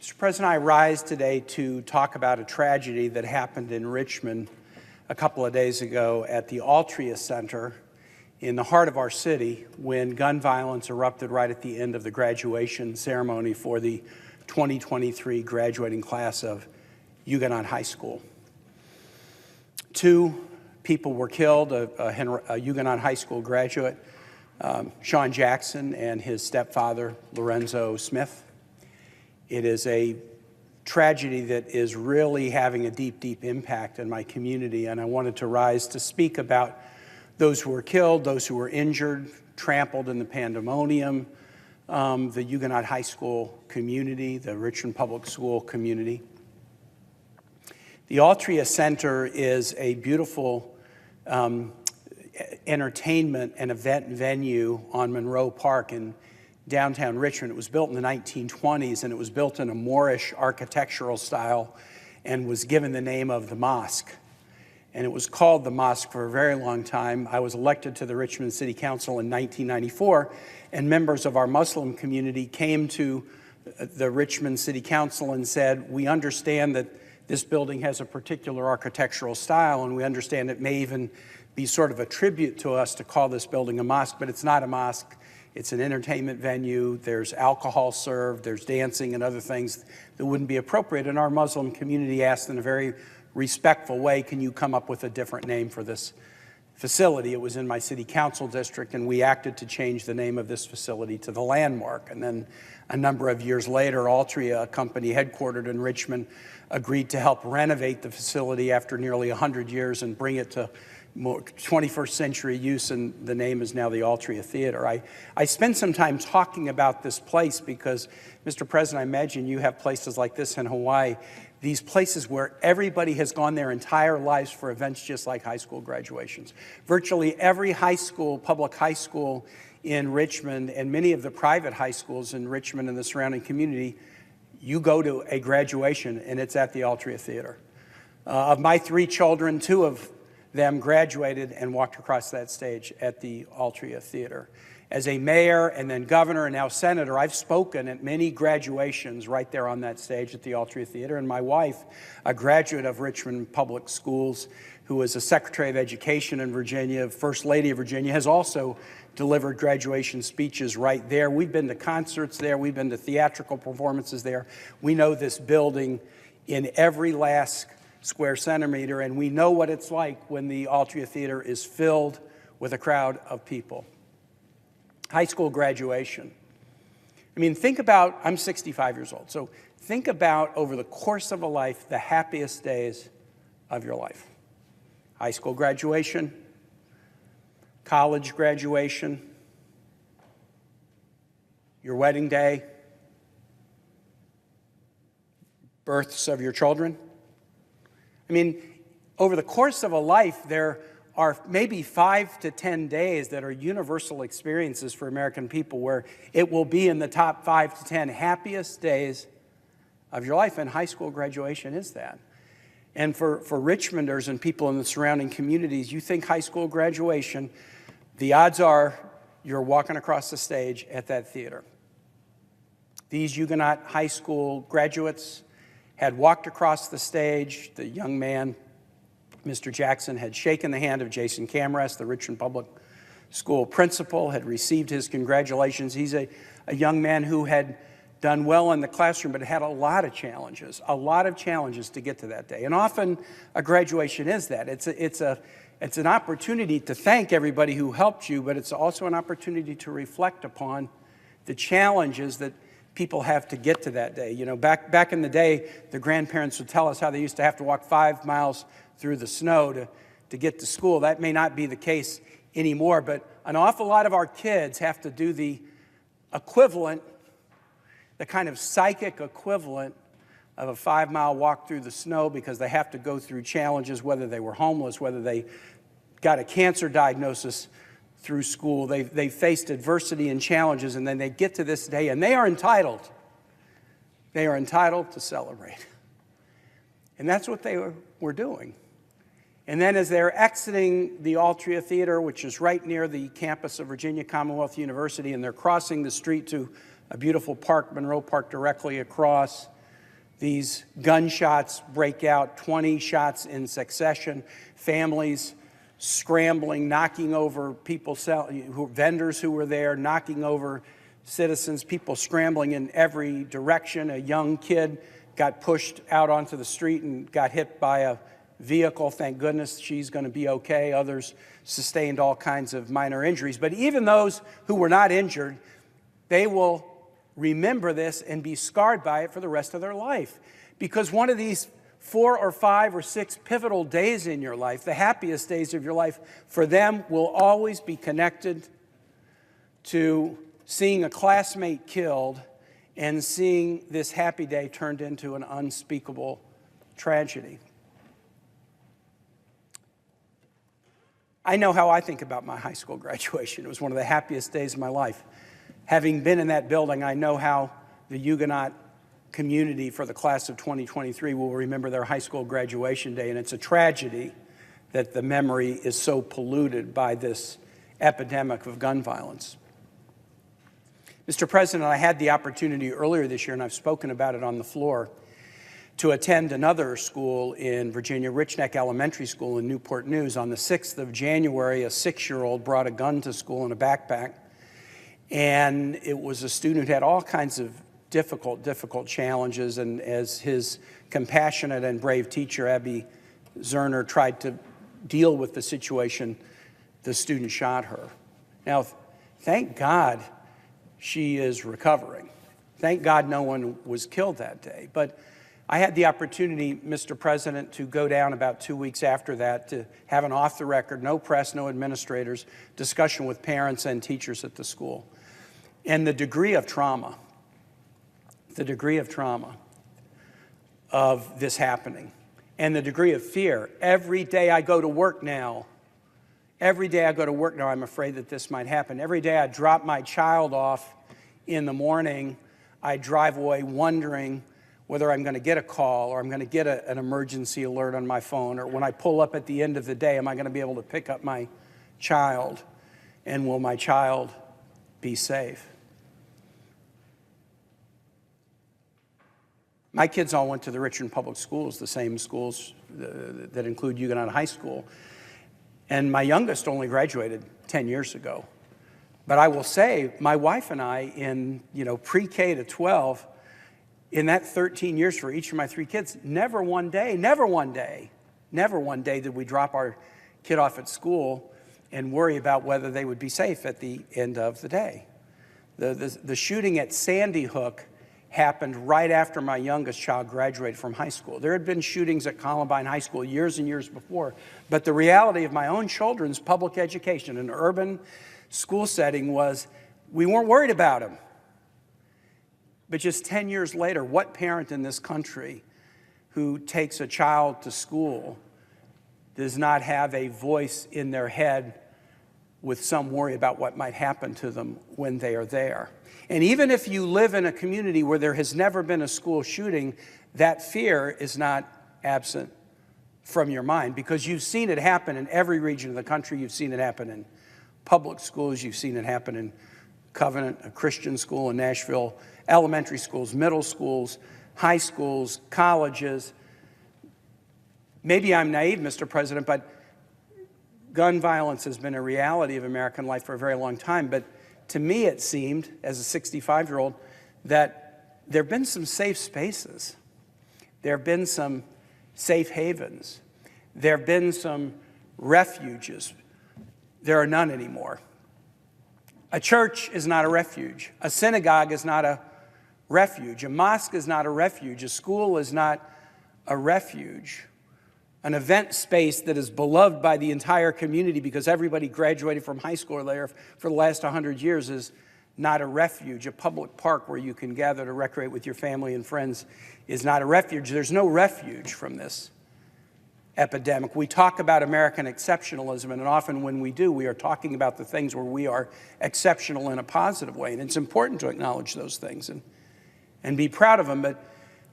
Mr. President, I rise today to talk about a tragedy that happened in Richmond a couple of days ago at the Altria Center in the heart of our city when gun violence erupted right at the end of the graduation ceremony for the 2023 graduating class of Huguenot High School. 2 people were killed, a Huguenot High School graduate, Sean Jackson, and his stepfather, Lorenzo Smith. It is a tragedy that is really having a deep, deep impact in my community, and I wanted to rise to speak about those who were killed, those who were injured, trampled in the pandemonium, the Huguenot High School community, the Richmond Public School community. The Altria Center is a beautiful entertainment and event venue on Monroe Park in downtown Richmond. It was built in the 1920s, and it was built in a Moorish architectural style and was given the name of the mosque. And it was called the mosque for a very long time. I was elected to the Richmond City Council in 1994, and members of our Muslim community came to the Richmond City Council and said, we understand that this building has a particular architectural style, and we understand it may even be sort of a tribute to us to call this building a mosque, but it's not a mosque. It's an entertainment venue. There's alcohol served. There's dancing and other things that wouldn't be appropriate. And our Muslim community asked in a very respectful way, can you come up with a different name for this facility? It was in my city council district, and we acted to change the name of this facility to the Landmark. And then a number of years later, Altria, a company headquartered in Richmond, agreed to help renovate the facility after nearly 100 years and bring it to more 21st century use, and the name is now the Altria Theater. I spend some time talking about this place because, Mr. President, I imagine you have places like this in Hawaii, these places where everybody has gone their entire lives for events just like high school graduations. Virtually every high school, public high school in Richmond, and many of the private high schools in Richmond and the surrounding community, you go to a graduation and it's at the Altria Theater. Of my 3 children, 2 of them graduated and walked across that stage at the Altria Theater. As a mayor and then governor and now senator, I've spoken at many graduations right there on that stage at the Altria Theater. And my wife, a graduate of Richmond Public Schools, who was a Secretary of Education in Virginia, First Lady of Virginia, has also delivered graduation speeches right there. We've been to concerts there. We've been to theatrical performances there. We know this building in every last square centimeter, and we know what it's like when the Altria Theater is filled with a crowd of people. High school graduation. I mean, think about, I'm 65 years old, so think about over the course of a life, the happiest days of your life. High school graduation, college graduation, your wedding day, births of your children. I mean, over the course of a life, there are maybe 5 to 10 days that are universal experiences for American people where it will be in the top 5 to 10 happiest days of your life, and high school graduation is that. And for Richmonders and people in the surrounding communities, you think high school graduation, the odds are you're walking across the stage at that theater. These Huguenot High School graduates had walked across the stage. The young man, Mr. Jackson, had shaken the hand of Jason Camras, the Richmond Public School principal, had received his congratulations. He's a young man who had done well in the classroom, but had a lot of challenges to get to that day. And often a graduation is that. It's an opportunity to thank everybody who helped you, but it's also an opportunity to reflect upon the challenges that people have to get to that day. You know, back in the day, the grandparents would tell us how they used to have to walk 5 miles through the snow to get to school. That may not be the case anymore, but an awful lot of our kids have to do the equivalent, the kind of psychic equivalent of a 5-mile walk through the snow because they have to go through challenges, whether they were homeless, whether they got a cancer diagnosis through school. They faced adversity and challenges, and then they get to this day, and they are entitled to celebrate. And that's what they were doing. And then as they're exiting the Altria Theater, which is right near the campus of Virginia Commonwealth University, and they're crossing the street to a beautiful park, Monroe Park, directly across, These gunshots break out, 20 shots in succession, families scrambling, knocking over people, vendors who were there, knocking over citizens, people scrambling in every direction. A young kid got pushed out onto the street and got hit by a vehicle. Thank goodness she's going to be okay. Others sustained all kinds of minor injuries. But even those who were not injured, they will remember this and be scarred by it for the rest of their life. Because one of these 4 or 5 or 6 pivotal days in your life, the happiest days of your life, for them will always be connected to seeing a classmate killed and seeing this happy day turned into an unspeakable tragedy. I know how I think about my high school graduation. It was one of the happiest days of my life. Having been in that building, I know how the Huguenot community for the class of 2023 will remember their high school graduation day, and it's a tragedy that the memory is so polluted by this epidemic of gun violence. Mr. President, I had the opportunity earlier this year, and I've spoken about it on the floor, to attend another school in Virginia, Rich Neck Elementary School in Newport News. On the 6th of January, a 6-year-old brought a gun to school in a backpack, and it was a student who had all kinds of difficult challenges, and as his compassionate and brave teacher, Abby Zerner, tried to deal with the situation, the student shot her. Now, thank God she is recovering. Thank God no one was killed that day. But I had the opportunity, Mr. President, to go down about 2 weeks after that to have an off-the-record, no press, no administrators, discussion with parents and teachers at the school. And the degree of trauma of this happening, and the degree of fear. Every day I go to work now, I'm afraid that this might happen. Every day I drop my child off in the morning, I drive away wondering whether I'm going to get a call or I'm going to get an emergency alert on my phone, or when I pull up at the end of the day, am I going to be able to pick up my child, and will my child be safe? My kids all went to the Richmond public schools, the same schools that include Huguenot High School. And my youngest only graduated 10 years ago. But I will say, my wife and I, in pre-K to 12, in that 13 years for each of my 3 kids, never one day did we drop our kid off at school and worry about whether they would be safe at the end of the day. The shooting at Sandy Hook happened right after my youngest child graduated from high school. There had been shootings at Columbine High School years and years before, but the reality of my own children's public education in an urban school setting was we weren't worried about them. But just 10 years later, what parent in this country who takes a child to school does not have a voice in their head with some worry about what might happen to them when they are there? And even if you live in a community where there has never been a school shooting, that fear is not absent from your mind, because you've seen it happen in every region of the country. You've seen it happen in public schools. You've seen it happen in Covenant, a Christian school in Nashville, elementary schools, middle schools, high schools, colleges. Maybe I'm naive, Mr. President, but gun violence has been a reality of American life for a very long time. But to me, it seemed, as a 65-year-old, that there have been some safe spaces. There have been some safe havens. There have been some refuges. There are none anymore. A church is not a refuge. A synagogue is not a refuge. A mosque is not a refuge. A school is not a refuge. An event space that is beloved by the entire community because everybody graduated from high school there for the last 100 years is not a refuge. A public park where you can gather to recreate with your family and friends is not a refuge. There's no refuge from this epidemic. We talk about American exceptionalism, and often when we do, we are talking about the things where we are exceptional in a positive way. And it's important to acknowledge those things and be proud of them, but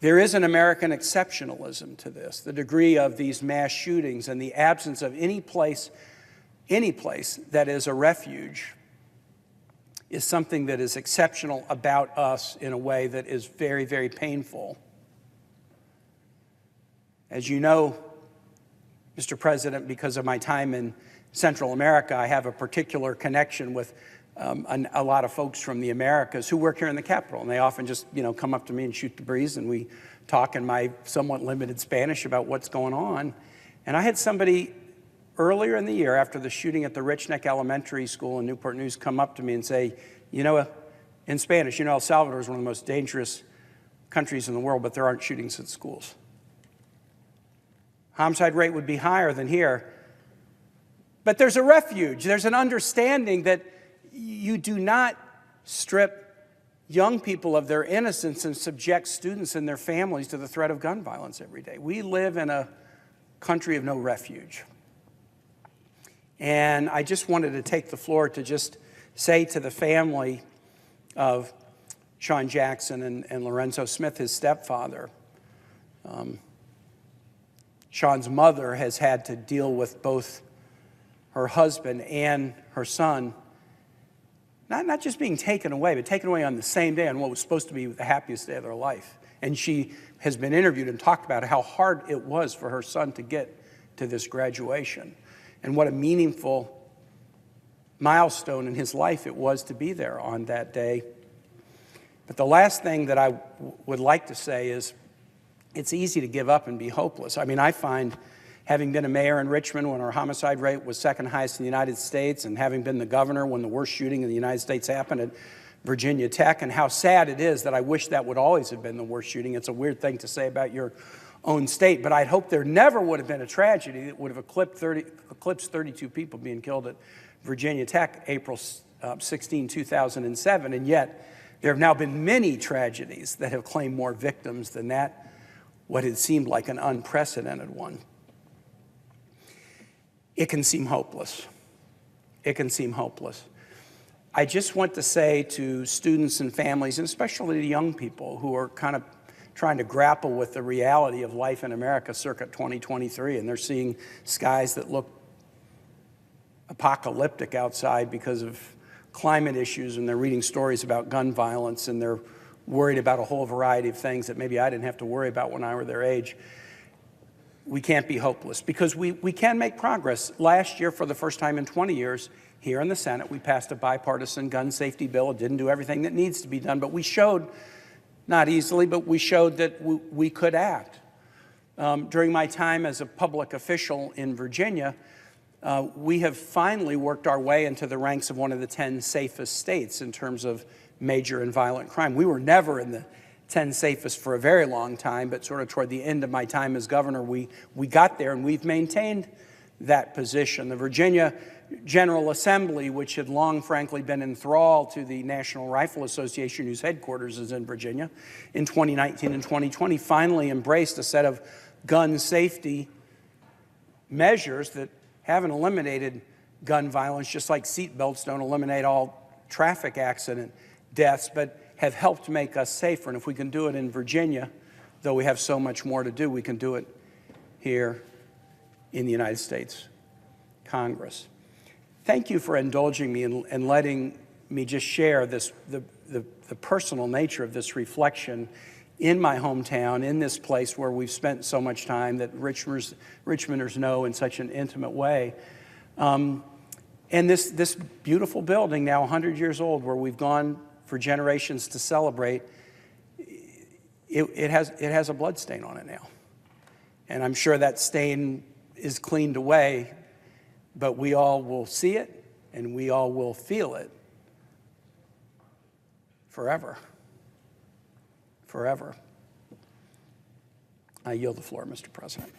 there is an American exceptionalism to this. The degree of these mass shootings and the absence of any place that is a refuge is something that is exceptional about us in a way that is very, very painful. As you know, Mr. President, because of my time in Central America, I have a particular connection with a lot of folks from the Americas who work here in the Capitol, and they often just, come up to me and shoot the breeze, and we talk in my somewhat limited Spanish about what's going on. And I had somebody earlier in the year, after the shooting at the Richmond Elementary School in Newport News, come up to me and say, in Spanish, El Salvador is one of the most dangerous countries in the world, but there aren't shootings at schools. Homicide rate would be higher than here. But there's a refuge. There's an understanding that you do not strip young people of their innocence and subject students and their families to the threat of gun violence every day. We live in a country of no refuge. And I just wanted to take the floor to just say to the family of Sean Jackson and Lorenzo Smith, his stepfather, Sean's mother has had to deal with both her husband and her son, not just being taken away, but taken away on the same day on what was supposed to be the happiest day of their life. And she has been interviewed and talked about how hard it was for her son to get to this graduation, and what a meaningful milestone in his life it was to be there on that day. But the last thing that I would like to say is, it's easy to give up and be hopeless. I mean, I find, having been a mayor in Richmond when our homicide rate was second highest in the United States, and having been the governor when the worst shooting in the United States happened at Virginia Tech, and how sad it is that I wish that would always have been the worst shooting. It's a weird thing to say about your own state, but I'd hope there never would have been a tragedy that would have eclipsed 32 people being killed at Virginia Tech April 16, 2007, and yet there have now been many tragedies that have claimed more victims than that, what had seemed like an unprecedented one. It can seem hopeless. It can seem hopeless. I just want to say to students and families, and especially to young people who are kind of trying to grapple with the reality of life in America circa 2023, and they're seeing skies that look apocalyptic outside because of climate issues, and they're reading stories about gun violence, and they're worried about a whole variety of things that maybe I didn't have to worry about when I were their age. We can't be hopeless, because we can make progress. Last year, for the first time in 20 years, here in the Senate, we passed a bipartisan gun safety bill. It didn't do everything that needs to be done, but we showed, not easily, but we showed that we could act. During my time as a public official in Virginia, we have finally worked our way into the ranks of one of the 10 safest states in terms of major and violent crime. We were never in the 10 safest for a very long time, but sort of toward the end of my time as governor, we got there, and we've maintained that position. The Virginia General Assembly, which had long, frankly, been enthralled to the National Rifle Association, whose headquarters is in Virginia, in 2019 and 2020, finally embraced a set of gun safety measures that haven't eliminated gun violence, just like seatbelts don't eliminate all traffic accident deaths, but have helped make us safer. And if we can do it in Virginia, though we have so much more to do, we can do it here in the United States Congress. Thank you for indulging me and letting me just share this, the personal nature of this reflection in my hometown, in this place where we've spent so much time, that Richmonders know in such an intimate way. And this beautiful building, now 100 years old, where we've gone for generations to celebrate, it has a blood stain on it now. And I'm sure that stain is cleaned away, but we all will see it and we all will feel it forever. Forever. I yield the floor, Mr. President.